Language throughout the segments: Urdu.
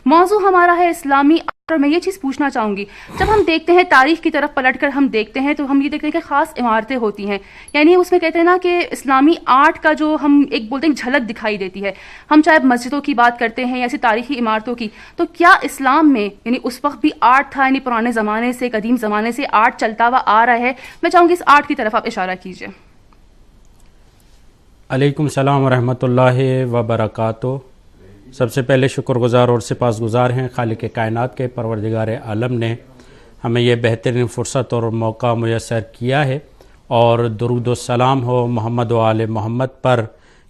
موضوع ہمارا ہے اسلامی آرٹ، اور میں یہ چیز پوچھنا چاہوں گی، جب ہم دیکھتے ہیں تاریخ کی طرف پلٹ کر ہم دیکھتے ہیں تو ہم یہ دیکھتے ہیں کہ خاص عمارتیں ہوتی ہیں، یعنی اس میں کہتے ہیں نا کہ اسلامی آرٹ کا جو ہم ایک بولتے ہیں جھلک دکھائی دیتی ہے، ہم چاہے مسجدوں کی بات کرتے ہیں یا ایسی تاریخی عمارتوں کی، تو کیا اسلام میں یعنی اس وقت بھی آرٹ تھا، یعنی پرانے زمانے سے قدیم زمانے سے آرٹ چلتا ہوا آ رہا ہے؟ میں چاہوں گی اس آرٹ کی طرف آپ اشارہ کیجیے۔ علیکم السلام ورحمۃ اللہ وبرکاتہ۔ سب سے پہلے شکر گزار اور سپاسگزار ہیں خالق کائنات کے، پروردگار عالم نے ہمیں یہ بہترین فرصت اور موقع میسر کیا ہے، اور درود و سلام ہو محمد و آل محمد پر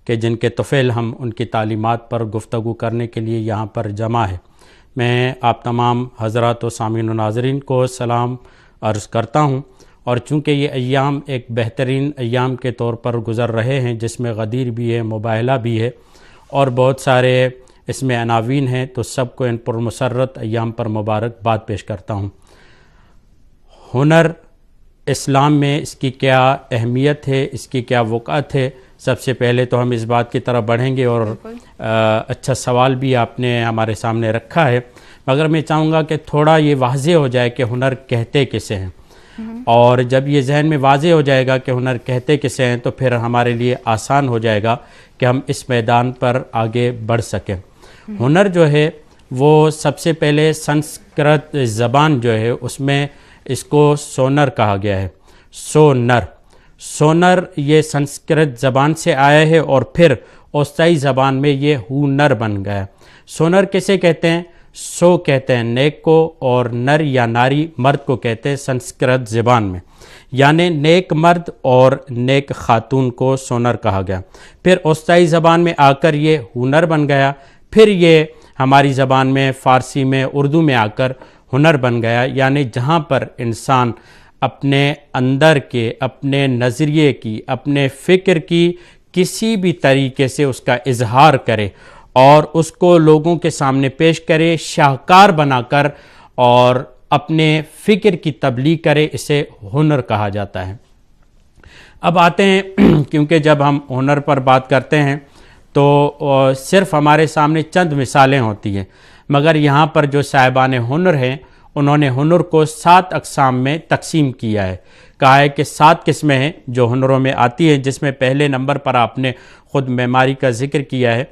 کہ جن کے طفیل ہم ان کی تعلیمات پر گفتگو کرنے کے لیے یہاں پر جمع ہے۔ میں آپ تمام حضرات و سامعین و ناظرین کو سلام عرض کرتا ہوں، اور چونکہ یہ ایام ایک بہترین ایام کے طور پر گزر رہے ہیں جس میں غدیر بھی ہے، مباہلہ بھی ہے، اور بہت سارے اس میں عناوین ہیں، تو سب کو ان پر مسرت ایام پر مبارکباد پیش کرتا ہوں۔ ہنر اسلام میں اس کی کیا اہمیت ہے، اس کی کیا وقعت ہے، سب سے پہلے تو ہم اس بات کی طرف بڑھیں گے، اور اچھا سوال بھی آپ نے ہمارے سامنے رکھا ہے، مگر میں چاہوں گا کہ تھوڑا یہ واضح ہو جائے کہ ہنر کہتے کسے ہیں، اور جب یہ ذہن میں واضح ہو جائے گا کہ ہنر کہتے کسے ہیں تو پھر ہمارے لیے آسان ہو جائے گا کہ ہم اس میدان پر آگے بڑھ سکیں۔ ہنر جو ہے وہ سب سے پہلے سنسکرت زبان جو ہے اس میں اس کو سونر کہا گیا ہے، سونر یہ سنسکرت زبان سے آیا ہے، اور پھر اوستائی زبان میں یہ ہونر بن گیا۔ سونر کسے کہتے ہیں؟ سو کہتے ہیں نیک کو، اور نر یا ناری مرد کو کہتے ہیں سنسکرت زبان میں، یعنی نیک مرد اور نیک خاتون کو سونر کہا گیا۔ پھر اوستائی زبان میں آ کر یہ ہونر بن گیا، پھر یہ ہماری زبان میں، فارسی میں، اردو میں آ کر ہنر بن گیا، یعنی جہاں پر انسان اپنے اندر کے، اپنے نظریے کی، اپنے فکر کی کسی بھی طریقے سے اس کا اظہار کرے اور اس کو لوگوں کے سامنے پیش کرے، شاہکار بنا کر، اور اپنے فکر کی تبلیغ کرے، اسے ہنر کہا جاتا ہے۔ اب آتے ہیں کیونکہ جب ہم ہنر پر بات کرتے ہیں تو صرف ہمارے سامنے چند مثالیں ہوتی ہیں، مگر یہاں پر جو صاحبان ہنر ہیں انہوں نے ہنر کو 7 اقسام میں تقسیم کیا ہے، کہا ہے کہ 7 قسمیں ہیں جو ہنروں میں آتی ہیں، جس میں پہلے نمبر پر آپ نے خود معماری کا ذکر کیا ہے،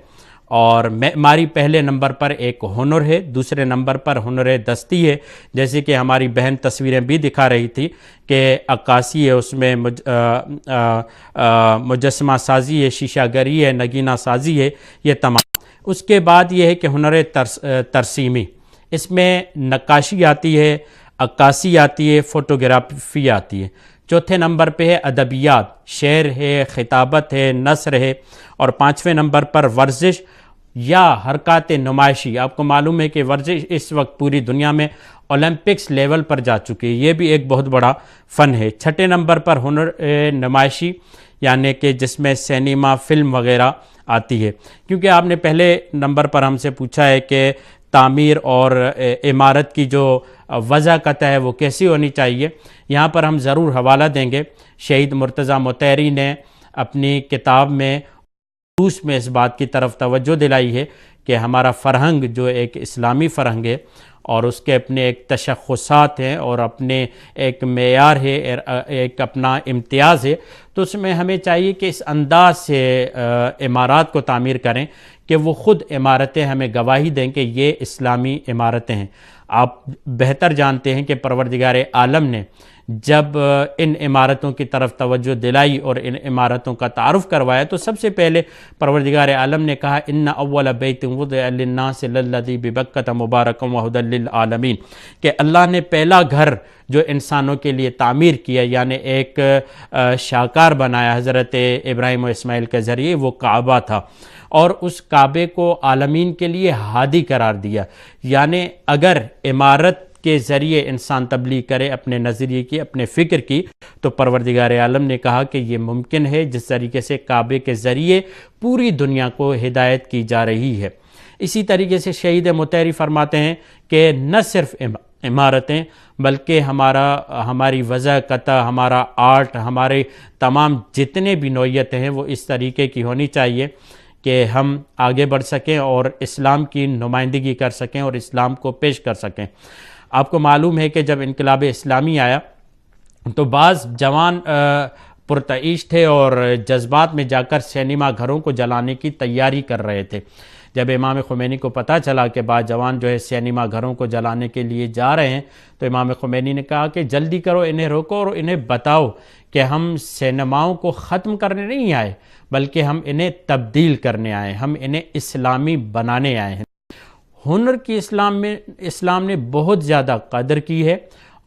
اور معماری پہلے نمبر پر ایک ہنر ہے، دوسرے نمبر پر ہنر دستی ہے، جیسے کہ ہماری بہن تصویریں بھی دکھا رہی تھی کہ عکاسی ہے، اس میں مجسمہ سازی ہے، شیشہ گری ہے، نگینہ سازی ہے، یہ تمام۔ اس کے بعد یہ ہے کہ ہنر ترسیمی، اس میں نقاشی آتی ہے، عکاسی آتی ہے، فوٹوگرافی آتی ہے۔ چوتھے نمبر پہ ہے ادبیات، شعر ہے، خطابت ہے، نثر ہے، اور 5ویں نمبر پر ورزش یا حرکات نمائشی۔ آپ کو معلوم ہے کہ ورزش اس وقت پوری دنیا میں اولمپکس لیول پر جا چکی ہے، یہ بھی ایک بہت بڑا فن ہے۔ 6 نمبر پر ہنر نمائشی، یعنی کہ جس میں سینما، فلم وغیرہ آتی ہے، کیونکہ آپ نے پہلے نمبر پر ہم سے پوچھا ہے کہ تعمیر اور عمارت کی جو وضاحت ہے وہ کیسی ہونی چاہیے۔ یہاں پر ہم ضرور حوالہ دیں گے، شہید مرتضیٰ مطہری نے اپنی کتاب میں روس میں اس بات کی طرف توجہ دلائی ہے کہ ہمارا فرہنگ جو ایک اسلامی فرہنگ ہے، اور اس کے اپنے ایک تشخصات ہیں اور اپنے ایک معیار ہے، ایک اپنا امتیاز ہے، تو اس میں ہمیں چاہیے کہ اس انداز سے عمارات کو تعمیر کریں کہ وہ خود عمارتیں ہمیں گواہی دیں کہ یہ اسلامی عمارتیں ہیں۔ آپ بہتر جانتے ہیں کہ پروردگار عالم نے جب ان عمارتوں کی طرف توجہ دلائی اور ان عمارتوں کا تعارف کروایا تو سب سے پہلے پروردگار عالم نے کہا ان اول بیت وضع للناس للذی ببکۃ مبارکا وہدی للعالمین، کہ اللہ نے پہلا گھر جو انسانوں کے لیے تعمیر کیا، یعنی ایک شاہکار بنایا حضرت ابراہیم و اسماعیل کے ذریعے، وہ کعبہ تھا، اور اس کعبے کو عالمین کے لیے ہادی قرار دیا۔ یعنی اگر عمارت کے ذریعے انسان تبلیغ کرے اپنے نظریے کی، اپنے فکر کی، تو پروردگار عالم نے کہا کہ یہ ممکن ہے، جس طریقے سے کعبے کے ذریعے پوری دنیا کو ہدایت کی جا رہی ہے۔ اسی طریقے سے شہید مطہری فرماتے ہیں کہ نہ صرف عمارتیں بلکہ ہماری وضاحت، ہمارا آرٹ، ہمارے تمام جتنے بھی نوعیتیں ہیں وہ اس طریقے کی ہونی چاہیے کہ ہم آگے بڑھ سکیں اور اسلام کی نمائندگی کر سکیں اور اسلام کو پیش کر سکیں۔ آپ کو معلوم ہے کہ جب انقلاب اسلامی آیا تو بعض جوان پرتعیش تھے اور جذبات میں جا کر سینما گھروں کو جلانے کی تیاری کر رہے تھے۔ جب امام خمینی کو پتہ چلا کہ بعض جوان جو ہے سینما گھروں کو جلانے کے لیے جا رہے ہیں تو امام خمینی نے کہا کہ جلدی کرو، انہیں روکو اور انہیں بتاؤ کہ ہم سینماؤں کو ختم کرنے نہیں آئے بلکہ ہم انہیں تبدیل کرنے آئے، ہم انہیں اسلامی بنانے آئے ہیں۔ ہنر کی اسلام نے بہت زیادہ قدر کی ہے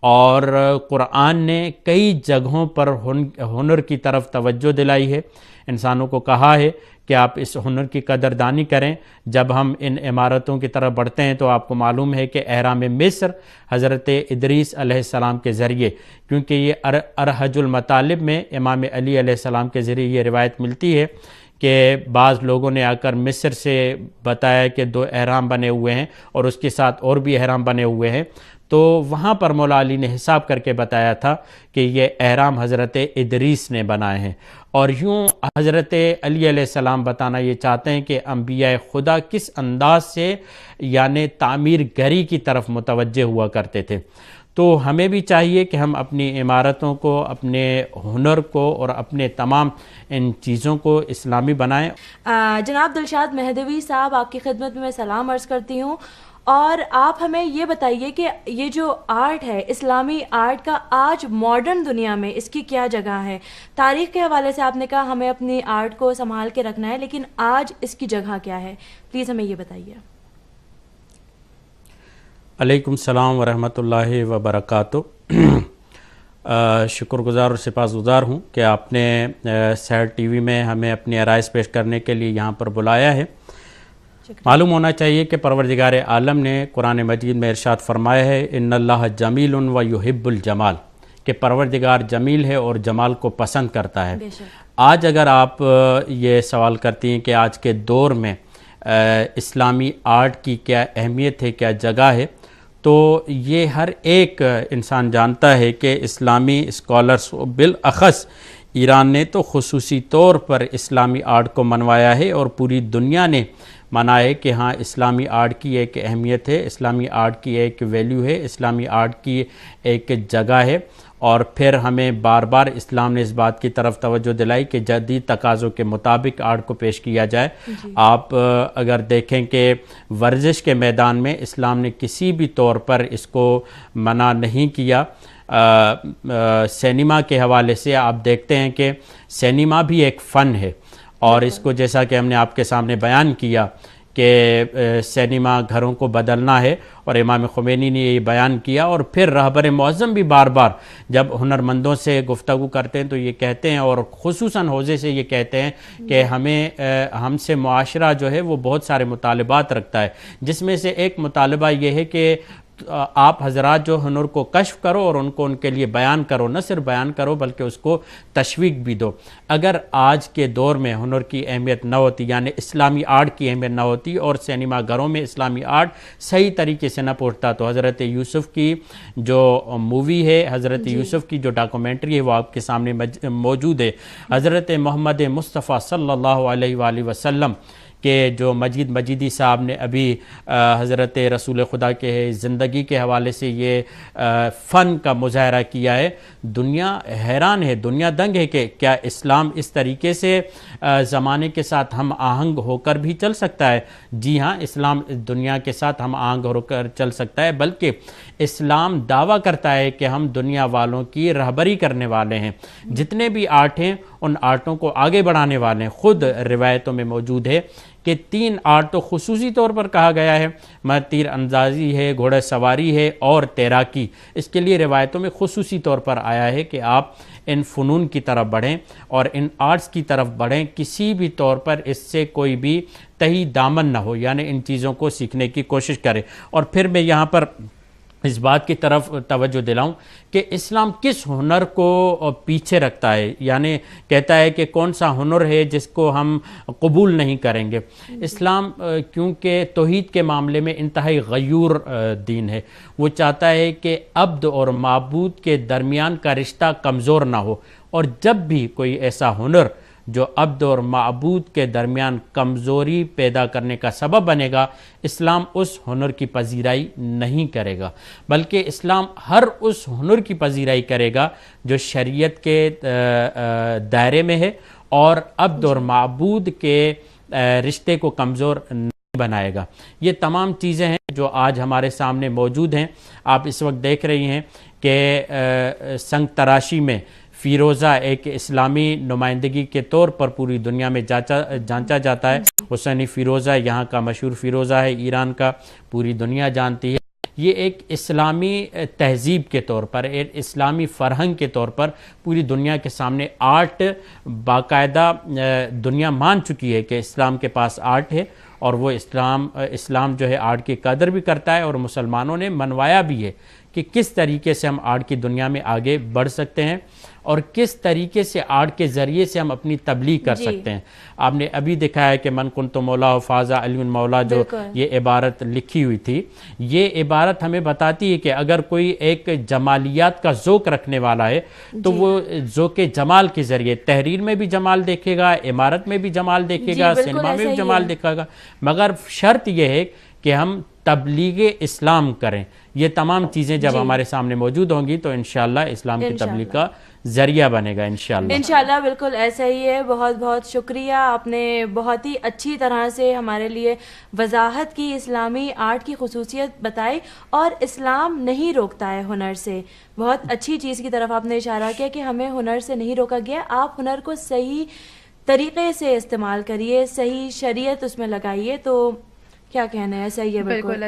اور قرآن نے کئی جگہوں پر ہنر کی طرف توجہ دلائی ہے، انسانوں کو کہا ہے کہ آپ اس ہنر کی قدردانی کریں۔ جب ہم ان عمارتوں کی طرف بڑھتے ہیں تو آپ کو معلوم ہے کہ اہرام مصر حضرت ادریس علیہ السلام کے ذریعے، کیونکہ یہ ارحج المطالب میں امام علی علیہ السلام کے ذریعے یہ روایت ملتی ہے کہ بعض لوگوں نے آ کر مصر سے بتایا کہ 2 احرام بنے ہوئے ہیں اور اس کے ساتھ اور بھی احرام بنے ہوئے ہیں، تو وہاں پر مولا علی نے حساب کر کے بتایا تھا کہ یہ احرام حضرت ادریس نے بنائے ہیں۔ اور یوں حضرت علی علیہ السلام بتانا یہ چاہتے ہیں کہ انبیاء خدا کس انداز سے یعنی تعمیر گری کی طرف متوجہ ہوا کرتے تھے۔ تو ہمیں بھی چاہیے کہ ہم اپنی عمارتوں کو، اپنے ہنر کو اور اپنے تمام ان چیزوں کو اسلامی بنائیں۔ جناب دلشاد مہدوی صاحب، آپ کی خدمت میں سلام عرض کرتی ہوں، اور آپ ہمیں یہ بتائیے کہ یہ جو آرٹ ہے، اسلامی آرٹ کا آج ماڈرن دنیا میں اس کی کیا جگہ ہے؟ تاریخ کے حوالے سے آپ نے کہا ہمیں اپنی آرٹ کو سنبھال کے رکھنا ہے، لیکن آج اس کی جگہ کیا ہے؟ پلیز ہمیں یہ بتائیے۔ علیکم السلام ورحمۃ اللہ وبرکاتہ۔ شکر گزار اور سپاس گزار ہوں کہ آپ نے سیر ٹی وی میں ہمیں اپنی آرائز پیش کرنے کے لیے یہاں پر بلایا ہے۔ معلوم ہونا چاہیے کہ پروردگار عالم نے قرآن مجید میں ارشاد فرمایا ہے ان اللہ جمیل و یحب الجمال، کہ پروردگار جمیل ہے اور جمال کو پسند کرتا ہے۔ آج اگر آپ یہ سوال کرتی ہیں کہ آج کے دور میں اسلامی آرٹ کی کیا اہمیت ہے، کیا جگہ ہے، تو یہ ہر ایک انسان جانتا ہے کہ اسلامی اسکالرس بالاخص ایران نے تو خصوصی طور پر اسلامی آرٹ کو منوایا ہے اور پوری دنیا نے مانا ہے کہ ہاں اسلامی آرٹ کی ایک اہمیت ہے، اسلامی آرٹ کی ایک ویلیو ہے، اسلامی آرٹ کی ایک جگہ ہے۔ اور پھر ہمیں بار بار اسلام نے اس بات کی طرف توجہ دلائی کہ جدید تقاضوں کے مطابق آرٹ کو پیش کیا جائے۔ آپ اگر دیکھیں کہ ورزش کے میدان میں اسلام نے کسی بھی طور پر اس کو منع نہیں کیا۔ سینما کے حوالے سے آپ دیکھتے ہیں کہ سینما بھی ایک فن ہے، اور اس کو جیسا کہ ہم نے آپ کے سامنے بیان کیا کہ سینما گھروں کو بدلنا ہے، اور امام خمینی نے یہ بیان کیا، اور پھر رہبر معظم بھی بار بار جب ہنرمندوں سے گفتگو کرتے ہیں تو یہ کہتے ہیں، اور خصوصاً حوزے سے یہ کہتے ہیں کہ ہم سے معاشرہ جو ہے وہ بہت سارے مطالبات رکھتا ہے، جس میں سے ایک مطالبہ یہ ہے کہ آپ حضرات جو ہنر کو کشف کرو اور ان کو ان کے لیے بیان کرو، نہ صرف بیان کرو بلکہ اس کو تشویق بھی دو۔ اگر آج کے دور میں ہنر کی اہمیت نہ ہوتی، یعنی اسلامی آرٹ کی اہمیت نہ ہوتی اور سینما گھروں میں اسلامی آرٹ صحیح طریقے سے نہ پہنچتا، تو حضرت یوسف کی جو مووی ہے، حضرت یوسف کی جو ڈاکومنٹری ہے وہ آپ کے سامنے موجود ہے۔ حضرت محمد مصطفیٰ صلی اللہ علیہ وآلہ وسلم کہ جو مجید مجیدی صاحب نے ابھی حضرت رسول خدا کے زندگی کے حوالے سے یہ فن کا مظاہرہ کیا ہے، دنیا حیران ہے، دنیا دنگ ہے کہ کیا اسلام اس طریقے سے زمانے کے ساتھ ہم آہنگ ہو کر بھی چل سکتا ہے؟ جی ہاں، اسلام دنیا کے ساتھ ہم آہنگ ہو کر چل سکتا ہے، بلکہ اسلام دعویٰ کرتا ہے کہ ہم دنیا والوں کی رہبری کرنے والے ہیں۔ جتنے بھی آرٹ ہیں ان آرٹوں کو آگے بڑھانے والے ہیں۔ خود روایتوں میں موجود ہے کہ 3 آرٹ تو خصوصی طور پر کہا گیا ہے، تیر اندازی ہے، گھوڑا سواری ہے اور تیراکی۔ اس کے لیے روایتوں میں خصوصی طور پر آیا ہے کہ آپ ان فنون کی طرف بڑھیں اور ان آرٹس کی طرف بڑھیں، کسی بھی طور پر اس سے کوئی بھی تہی دامن نہ ہو، یعنی ان چیزوں کو سیکھنے کی کوشش کریں۔ اور پھر میں یہاں پر اس بات کی طرف توجہ دلاؤں کہ اسلام کس ہنر کو پیچھے رکھتا ہے، یعنی کہتا ہے کہ کون سا ہنر ہے جس کو ہم قبول نہیں کریں گے۔ اسلام کیونکہ توحید کے معاملے میں انتہائی غیور دین ہے، وہ چاہتا ہے کہ عبد اور معبود کے درمیان کا رشتہ کمزور نہ ہو، اور جب بھی کوئی ایسا ہنر جو عبد اور معبود کے درمیان کمزوری پیدا کرنے کا سبب بنے گا، اسلام اس ہنر کی پذیرائی نہیں کرے گا، بلکہ اسلام ہر اس ہنر کی پذیرائی کرے گا جو شریعت کے دائرے میں ہے اور عبد اور معبود کے رشتے کو کمزور نہیں بنائے گا۔ یہ تمام چیزیں ہیں جو آج ہمارے سامنے موجود ہیں۔ آپ اس وقت دیکھ رہی ہیں کہ سنگ تراشی میں فیروزہ ایک اسلامی نمائندگی کے طور پر پوری دنیا میں جانچا جاتا ہے۔ حسینی فیروزہ یہاں کا مشہور فیروزہ ہے، ایران کا، پوری دنیا جانتی ہے۔ یہ ایک اسلامی تہذیب کے طور پر، ایک اسلامی فرہنگ کے طور پر پوری دنیا کے سامنے آرٹ باقاعدہ دنیا مان چکی ہے کہ اسلام کے پاس آرٹ ہے، اور وہ اسلام جو ہے آرٹ کی قدر بھی کرتا ہے، اور مسلمانوں نے منوایا بھی ہے کہ کس طریقے سے ہم آرٹ کی دنیا میں آگے بڑھ سکتے ہیں اور کس طریقے سے آرٹ کے ذریعے سے ہم اپنی تبلیغ کر سکتے ہیں۔ آپ نے ابھی دیکھا ہے کہ من کنت مولا فاز علی مولا، جو یہ عبارت لکھی ہوئی تھی، یہ عبارت ہمیں بتاتی ہے کہ اگر کوئی ایک جمالیات کا ذوق رکھنے والا ہے تو وہ ذوق جمال کے ذریعے تحریر میں بھی جمال دیکھے گا، عمارت میں بھی جمال دیکھے گا، سینما میں بھی جمال دیکھے گا، مگر شرط یہ ہے کہ ہم تبلیغ اسلام کریں۔ یہ تمام چیزیں جب ہمارے سامنے موجود ہوں گی تو انشاءاللہ اسلام کی تبلیغ کا ذریعہ بنے گا انشاءاللہ۔ انشاءاللہ بالکل ایسا ہی ہے۔ بہت بہت شکریہ، آپ نے بہت ہی اچھی طرح سے ہمارے لیے وضاحت کی، اسلامی آرٹ کی خصوصیت بتائی، اور اسلام نہیں روکتا ہے ہنر سے۔ بہت اچھی چیز کی طرف آپ نے اشارہ کیا کہ ہمیں ہنر سے نہیں روکا گیا، آپ ہنر کو صحیح طریقے سے استعمال کریے، صحیح شریعت اس میں لگائیے۔ تو کیا کہنا ہے، ایسا ہی ہے بالکل۔